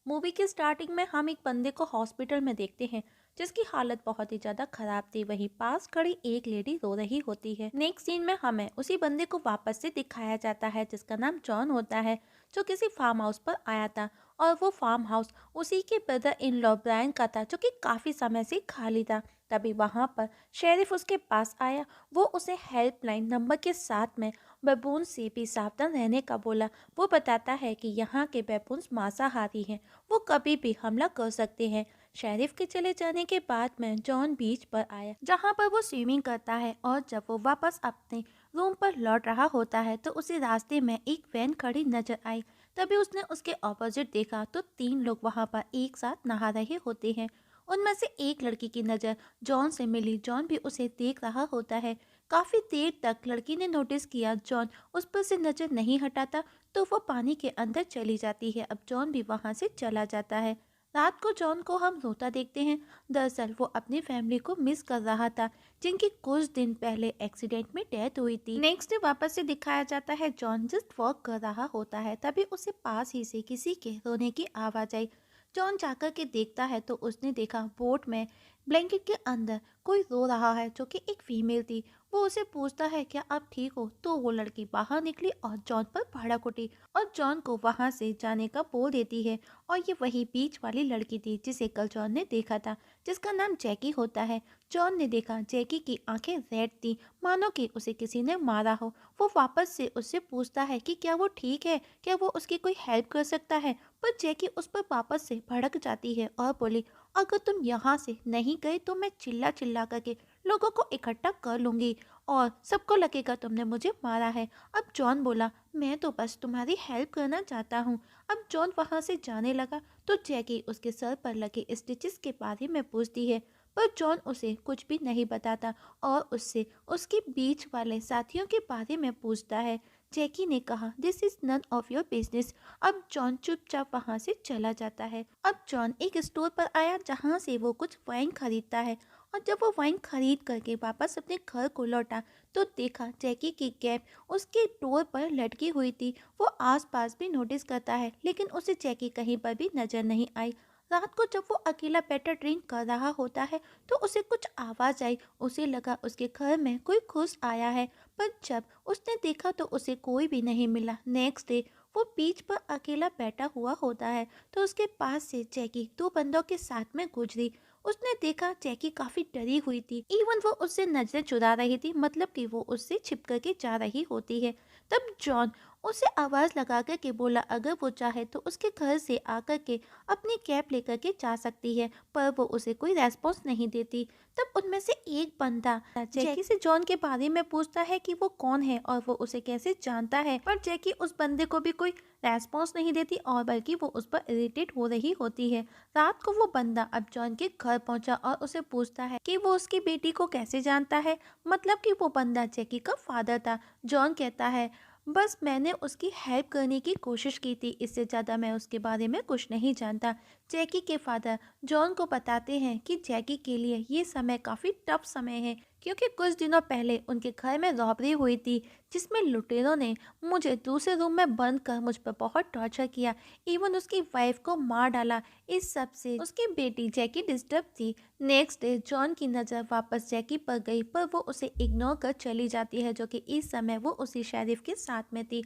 Movie की starting में हम एक बंदे को हॉस्पिटल में देखते हैं जिसकी हालत बहुत ही ज्यादा खराब थी। वहीं पास खड़ी एक लेडी रो रही होती है। नेक्स्ट सीन में हमें उसी बंदे को वापस से दिखाया जाता है जिसका नाम जॉन होता है, जो किसी फार्म हाउस पर आया था। और वो फार्म हाउस उसी के ब्रदर इन लॉ ब्रायन का था, जो कि काफी समय से खाली था। तभी वहां पर शेरिफ उसके पास आया। वो उसे हेल्पलाइन नंबर के साथ में बबून से भी सावधान रहने का बोला। वो बताता है कि यहाँ के बेबून्स मांसाहारी हैं, वो कभी भी हमला कर सकते हैं। शेरिफ के चले जाने के बाद में जॉन बीच पर आया जहाँ पर वो स्विमिंग करता है, और जब वो वापस अपने रूम पर लौट रहा होता है तो उसे रास्ते में एक वैन खड़ी नजर आई। तभी उसने उसके ऑपोजिट देखा तो 3 लोग वहाँ पर एक साथ नहा रहे होते हैं। उनमें से एक लड़की की नज़र जॉन से मिली। जॉन भी उसे देख रहा होता है। काफ़ी देर तक लड़की ने नोटिस किया जॉन उस पर से नज़र नहीं हटाता, तो वो पानी के अंदर चली जाती है। अब जॉन भी वहाँ से चला जाता है। रात को जॉन को हम रोता देखते हैं। दरअसल वो अपनी फैमिली को मिस कर रहा था, जिनकी कुछ दिन पहले एक्सीडेंट में डेथ हुई थी। नेक्स्ट डे वापस से दिखाया जाता है जॉन जस्ट वॉक कर रहा होता है। तभी उसे पास ही से किसी के रोने की आवाज आई। जॉन जाकर के देखता है तो उसने देखा बोट में ब्लैंकेट के अंदर कोई रो रहा है, जो कि एक फीमेल थी। वो उसे पूछता है क्या आप ठीक हो, तो वो लड़की बाहर निकली और जॉन पर भड़क उठी और जॉन को वहां से जाने का बोल देती है। और ये वही बीच वाली लड़की थी जिसे कल जॉन ने देखा था, जिसका नाम जैकी होता है। जॉन ने देखा जैकी की आंखें रेड थी, मानो कि उसे किसी ने मारा हो। वो वापस से उससे पूछता है कि क्या वो ठीक है, क्या वो उसकी कोई हेल्प कर सकता है। पर जैकी उस पर वापस से भड़क जाती है और बोली, अगर तुम यहाँ से नहीं गए तो मैं चिल्ला चिल्ला करके लोगों को इकट्ठा कर लूंगी और सबको लगेगा तुमने मुझे मारा है। अब जॉन बोला, मैं तो बस तुम्हारी हेल्प करना चाहता हूँ। अब जॉन वहाँ से जाने लगा तो जैकी उसके सर पर लगे स्टिचेस के बारे में पूछती है, पर जॉन उसे कुछ भी नहीं बताता और उससे उसके बीच वाले साथियों के बारे में पूछता है। जैकी ने कहा, this is none of your business. अब जॉन चुपचाप वहाँ से चला जाता है। अब जॉन एक स्टोर पर आया जहाँ से वो कुछ वाइन खरीदता है, और जब वो वाइन खरीद करके वापस अपने घर को लौटा तो देखा जैकी की कैप उसके डोर पर लटकी हुई थी। वो आसपास भी नोटिस करता है, लेकिन उसे जैकी कहीं पर भी नजर नहीं आई। रात को जब वो अकेला बेटर ड्रिंक कर रहा होता है तो उसे कुछ आवाज आई। उसे लगा उसके घर में कोई घुस आया है, पर जब उसने देखा तो उसे कोई भी नहीं मिला। नेक्स्ट डे वो बीच पर अकेला बैठा हुआ होता है तो उसके पास से जैकी 2 बंदों के साथ में गुजरी। उसने देखा जैकी काफी डरी हुई थी। इवन वो उससे नजरें चुरा रही थी, मतलब कि वो उससे छिप करके जा रही होती है। तब जॉन उसे आवाज लगा कर के बोला, अगर वो चाहे तो उसके घर से आकर के अपनी कैब लेकर के जा सकती है, पर वो उसे कोई रेस्पॉन्स नहीं देती। तब उनमें से एक बंदा जैकी से जॉन के बारे में पूछता है कि वो कौन है और वो उसे कैसे जानता है, पर जैकी उस बंदे को भी कोई रेस्पॉन्स नहीं देती और बल्कि वो उस पर इरिटेट हो रही होती है। रात को वो बंदा अब जॉन के घर पहुंचा और उसे पूछता है कि वो उसकी बेटी को कैसे जानता है, मतलब कि वो बंदा जैकी का फादर था। जॉन कहता है, बस मैंने उसकी हेल्प करने की कोशिश की थी, इससे ज़्यादा मैं उसके बारे में कुछ नहीं जानता। जैकी के फादर जॉन को बताते हैं कि जैकी के लिए ये समय काफ़ी टफ समय है, क्योंकि कुछ दिनों पहले उनके घर में रॉबरी हुई थी, जिसमें लुटेरों ने मुझे दूसरे रूम में बंद कर मुझ पर बहुत टॉर्चर किया, इवन उसकी वाइफ को मार डाला। इस सब से उसकी बेटी जैकी डिस्टर्ब थी। नेक्स्ट डे जॉन की नज़र वापस जैकी पर गई, पर वो उसे इग्नोर कर चली जाती है, जो कि इस समय वो उसी शेरिफ के साथ में थी।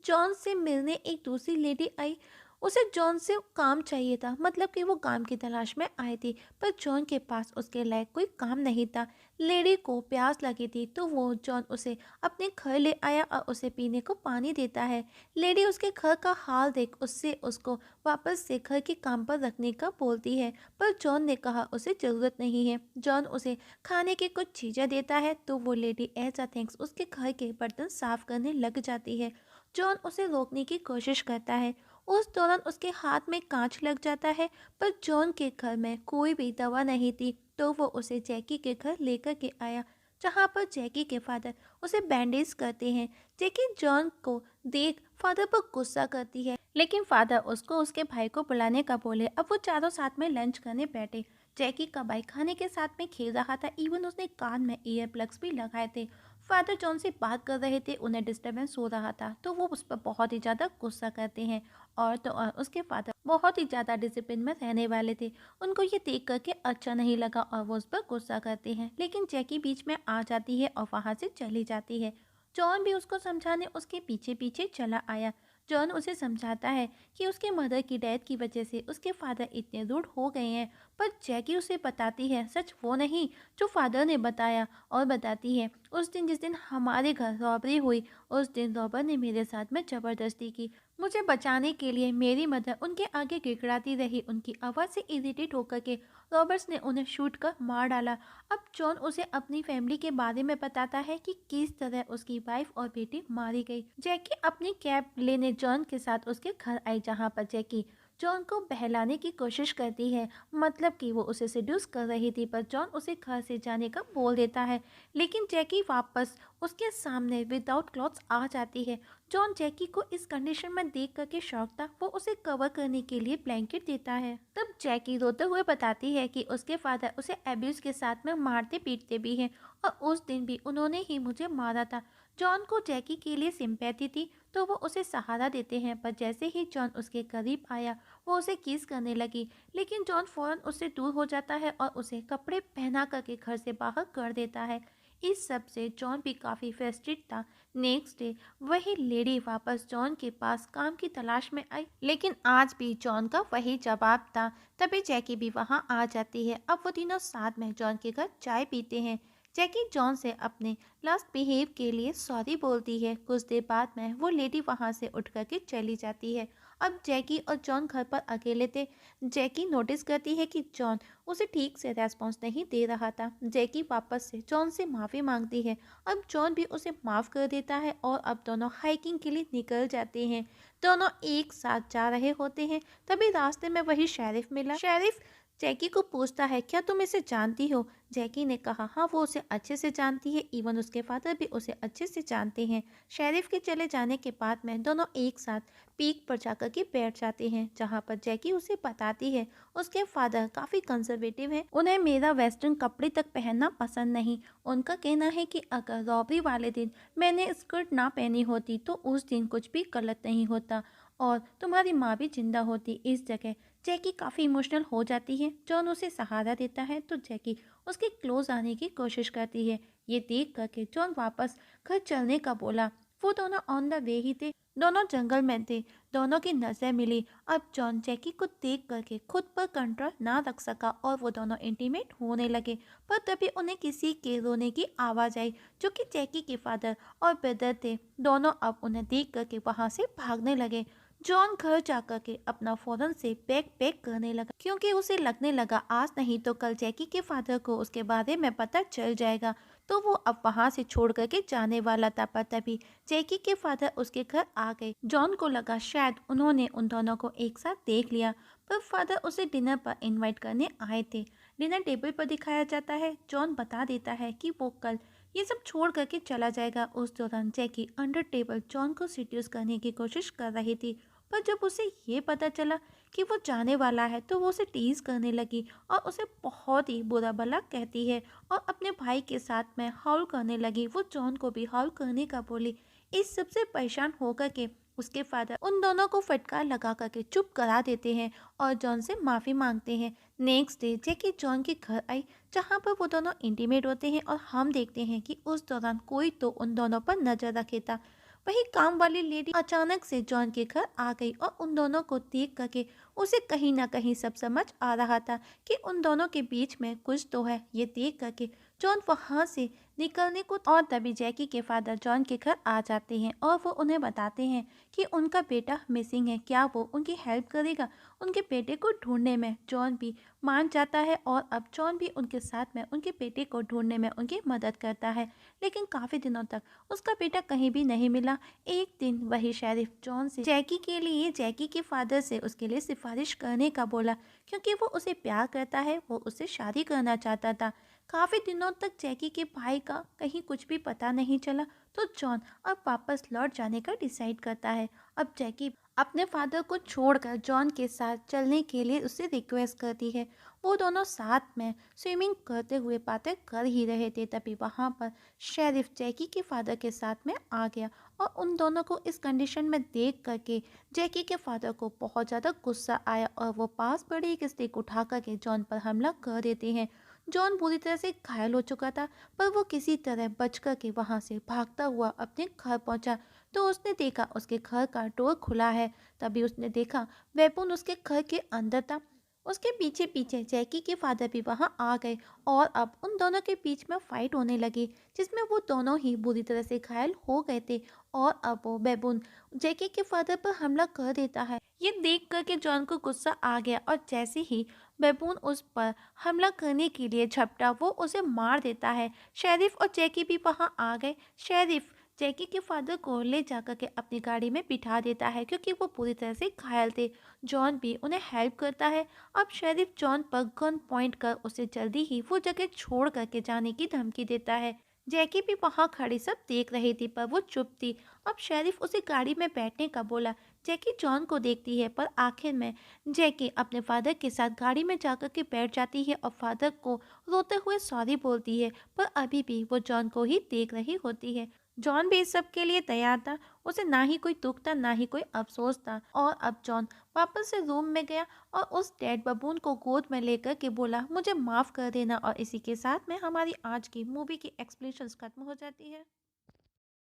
जॉन से मिलने एक दूसरी लेडी आई। उसे जॉन से काम चाहिए था, मतलब कि वो काम की तलाश में आई थी, पर जॉन के पास उसके लायक कोई काम नहीं था। लेडी को प्यास लगी थी तो वो जॉन उसे अपने घर ले आया और उसे पीने को पानी देता है। लेडी उसके घर का हाल देख उससे उसको वापस से घर के काम पर रखने का बोलती है, पर जॉन ने कहा उसे ज़रूरत नहीं है। जॉन उसे खाने की कुछ चीज़ें देता है तो वो लेडी एज अ थैंक्स उसके घर के बर्तन साफ करने लग जाती है। जॉन उसे रोकने की कोशिश करता है। उस दौरान उसके हाथ में कांच लग जाता है, पर जॉन के घर में कोई भी दवा नहीं थी, तो वो उसे जैकी के घर लेकर के आया, जहाँ पर जैकी के फादर उसे बैंडेज करते हैं। जैकी जॉन को देख फादर पर गुस्सा करती है, लेकिन फादर उसको उसके भाई को बुलाने का बोले। अब वो चारों साथ में लंच करने बैठे। जैकी का भाई खाने के साथ में खेल रहा था, इवन उसने कान में ईयर प्लग्स भी लगाए थे। फादर जॉन से बात कर रहे थे, उन्हें डिस्टरबेंस हो रहा था, तो वो उस पर बहुत ही ज़्यादा गुस्सा करते हैं। और तो और उसके फादर बहुत ही ज़्यादा डिसिप्लिन में रहने वाले थे। उनको ये देख करके अच्छा नहीं लगा और वो उस पर गुस्सा करते हैं, लेकिन जैकी बीच में आ जाती है और वहाँ से चली जाती है। जॉन भी उसको समझाने उसके पीछे पीछे चला आया। जॉन उसे समझाता है कि उसके मदर की डेथ की वजह से उसके फादर इतने रूड हो गए हैं, पर जैकी उसे बताती है सच वो नहीं जो फादर ने बताया, और बताती है उस दिन जिस दिन हमारे घर रॉबरी हुई, उस दिन रॉबर ने मेरे साथ में ज़बरदस्ती की। मुझे बचाने के लिए मेरी मदर उनके आगे गिड़गिड़ाती रही। उनकी आवाज़ से इरिटेट होकर के रॉबर्ट्स ने उन्हें शूट कर मार डाला। अब जॉन उसे अपनी फैमिली के बारे में बताता है कि किस तरह उसकी वाइफ और बेटी मारी गई। जैकी अपनी कैब लेने जॉन के साथ उसके घर आई, जहाँ पर जैकी जॉन को बहलाने की कोशिश करती है, मतलब कि वो उसे सेड्यूस कर रही थी, पर जॉन उसे घर से जाने का बोल देता है। लेकिन जैकी वापस उसके सामने विदाउट क्लॉथ्स आ जाती है। जॉन जैकी को इस कंडीशन में देख करके शॉक था। वो उसे कवर करने के लिए ब्लैंकेट देता है। तब जैकी रोते हुए बताती है कि उसके फादर उसे एब्यूज के साथ में मारते पीटते भी हैं, और उस दिन भी उन्होंने ही मुझे मारा था। जॉन को जैकी के लिए सिंपैथी थी, तो वो उसे सहारा देते हैं, पर जैसे ही जॉन उसके करीब आया वो उसे किस करने लगी, लेकिन जॉन फौरन उससे दूर हो जाता है और उसे कपड़े पहना करके घर से बाहर कर देता है। इस सब से जॉन भी काफ़ी फ्रस्ट्रेट था। नेक्स्ट डे वही लेडी वापस जॉन के पास काम की तलाश में आई, लेकिन आज भी जॉन का वही जवाब था। तभी जैकी भी वहाँ आ जाती है। अब वो तीनों साथ में जॉन के घर चाय पीते हैं। जैकी जॉन से अपने लास्ट बिहेव के लिए सॉरी बोलती है। कुछ देर बाद में वो लेडी वहाँ से उठ करके चली जाती है। अब जैकी और जॉन घर पर अकेले थे। जैकी नोटिस करती है कि जॉन उसे ठीक से रेस्पॉन्स नहीं दे रहा था। जैकी वापस से जॉन से माफ़ी मांगती है। अब जॉन भी उसे माफ़ कर देता है और अब दोनों हाइकिंग के लिए निकल जाते हैं। दोनों एक साथ जा रहे होते हैं, तभी रास्ते में वही शेरिफ मिला। शेरिफ जैकी को पूछता है, क्या तुम इसे जानती हो? जैकी ने कहा, हाँ वो उसे अच्छे से जानती है, इवन उसके फादर भी उसे अच्छे से जानते हैं। शेरिफ के चले जाने के बाद में दोनों एक साथ पीक पर जाकर के बैठ जाते हैं, जहाँ पर जैकी उसे बताती है उसके फादर काफ़ी कंजर्वेटिव हैं, उन्हें मेरा वेस्टर्न कपड़े तक पहनना पसंद नहीं। उनका कहना है कि अगर रॉबरी वाले दिन मैंने स्कर्ट ना पहनी होती तो उस दिन कुछ भी गलत नहीं होता और तुम्हारी माँ भी जिंदा होती। इस जगह जैकी काफ़ी इमोशनल हो जाती है। जॉन उसे सहारा देता है तो जैकी उसके क्लोज आने की कोशिश करती है। ये देख करके जॉन वापस घर चलने का बोला। वो दोनों ऑन द वे ही थे, दोनों जंगल में थे, दोनों की नज़र मिली। अब जॉन जैकी को देख करके खुद पर कंट्रोल ना रख सका और वो दोनों इंटीमेट होने लगे। पर तभी उन्हें किसी के रोने की आवाज़ आई, जो कि जैकी के फादर और ब्रदर थे। दोनों अब उन्हें देख करके वहाँ से भागने लगे। जॉन घर जाकर के अपना फौरन से बैग पैक करने लगा, क्योंकि उसे लगने लगा आज नहीं तो कल जैकी के फादर को उसके बारे में पता चल जाएगा, तो वो अब वहाँ से छोड़ करके जाने वाला था। पर तभी जैकी के फादर उसके घर आ गए। जॉन को लगा शायद उन्होंने उन दोनों को एक साथ देख लिया, पर फादर उसे डिनर पर इनवाइट करने आए थे। डिनर टेबल पर दिखाया जाता है। जॉन बता देता है कि वो कल ये सब छोड़ करके चला जाएगा। उस दौरान जैकी अंडर टेबल जॉन को सिड्यूस करने की कोशिश कर रही थी, पर जब उसे ये पता चला कि वो जाने वाला है तो वो उसे टीज करने लगी और उसे बहुत ही बुरा भला कहती है और अपने भाई के साथ में हाउल करने लगी। वो जॉन को भी हाउल करने का बोली। इस सबसे परेशान होकर के उसके फादर उन दोनों को फटकार लगा करके चुप करा देते हैं और जॉन से माफ़ी मांगते हैं। नेक्स्ट डे जैकी जॉन के घर आई, जहाँ पर वो दोनों इंटीमेट होते हैं और हम देखते हैं कि उस दौरान कोई तो उन दोनों पर नजर रखे था। वही काम वाली लेडी अचानक से जॉन के घर आ गई और उन दोनों को देख करके उसे कहीं ना कहीं सब समझ आ रहा था कि उन दोनों के बीच में कुछ तो है। ये देख करके जॉन वहाँ से निकलने को, और तभी जैकी के फादर जॉन के घर आ जाते हैं और वो उन्हें बताते हैं कि उनका बेटा मिसिंग है, क्या वो उनकी हेल्प करेगा उनके बेटे को ढूंढने में। जॉन भी मान जाता है और अब जॉन भी उनके साथ में उनके बेटे को ढूंढने में उनकी मदद करता है, लेकिन काफ़ी दिनों तक उसका बेटा कहीं भी नहीं मिला। एक दिन वही शेरिफ जॉन से जैकी के लिए जैकी के फादर से उसके लिए सिफारिश करने का बोला, क्योंकि वो उसे प्यार करता है, वो उससे शादी करना चाहता था। काफ़ी दिनों तक जैकी के भाई का कहीं कुछ भी पता नहीं चला, तो जॉन अब वापस लौट जाने का डिसाइड करता है। अब जैकी अपने फादर को छोड़कर जॉन के साथ चलने के लिए उससे रिक्वेस्ट करती है। वो दोनों साथ में स्विमिंग करते हुए बातें कर ही रहे थे, तभी वहाँ पर शेरिफ जैकी के फादर के साथ में आ गया और उन दोनों को इस कंडीशन में देख करके जैकी के फादर को बहुत ज़्यादा गुस्सा आया और वो पास पड़ी एक स्टिक उठा करके जॉन पर हमला कर देते हैं। जॉन बुरी तरह से घायल हो चुका था, पर वो किसी तरह बच कर के वहाँ से भागता हुआ अपने घर पहुँचा। तो उसने देखा उसके घर का डोर खुला है। तभी उसने देखा वेपन उसके घर के अंदर था। उसके पीछे पीछे जैकी के फादर भी वहां आ गए और अब उन दोनों के बीच में फाइट होने लगी, जिसमें वो दोनों ही बुरी तरह से घायल हो गए थे। और अब वो बेबून जैकी के फादर पर हमला कर देता है। ये देख कर के जॉन को गुस्सा आ गया और जैसे ही बेबून उस पर हमला करने के लिए झपटा, वो उसे मार देता है। शेरिफ और जैकी भी वहां आ गए। शेरिफ जैकी के फादर को ले जाकर के अपनी गाड़ी में बिठा देता है क्योंकि वो पूरी तरह से घायल थे। जॉन भी उन्हें हेल्प करता है। अब शेरिफ जॉन पर गन पॉइंट कर उसे जल्दी ही वो जगह छोड़ करके जाने की धमकी देता है। जैकी भी वहां खड़ी सब देख रही थी, पर वो चुप थी। अब शेरिफ उसे गाड़ी में बैठने का बोला। जैकी जॉन को देखती है, पर आखिर में जैकी अपने फादर के साथ गाड़ी में जाकर के बैठ जाती है और फादर को रोते हुए सॉरी बोलती है, पर अभी भी वो जॉन को ही देख रही होती है। जॉन भी इस सब के लिए तैयार था। उसे ना ही कोई दुख था, ना ही कोई अफसोस था। और अब जॉन वापस से रूम में गया और उस डेड बबून को गोद में लेकर के बोला, मुझे माफ़ कर देना। और इसी के साथ में हमारी आज की मूवी की एक्सप्लेनेशंस खत्म हो जाती है।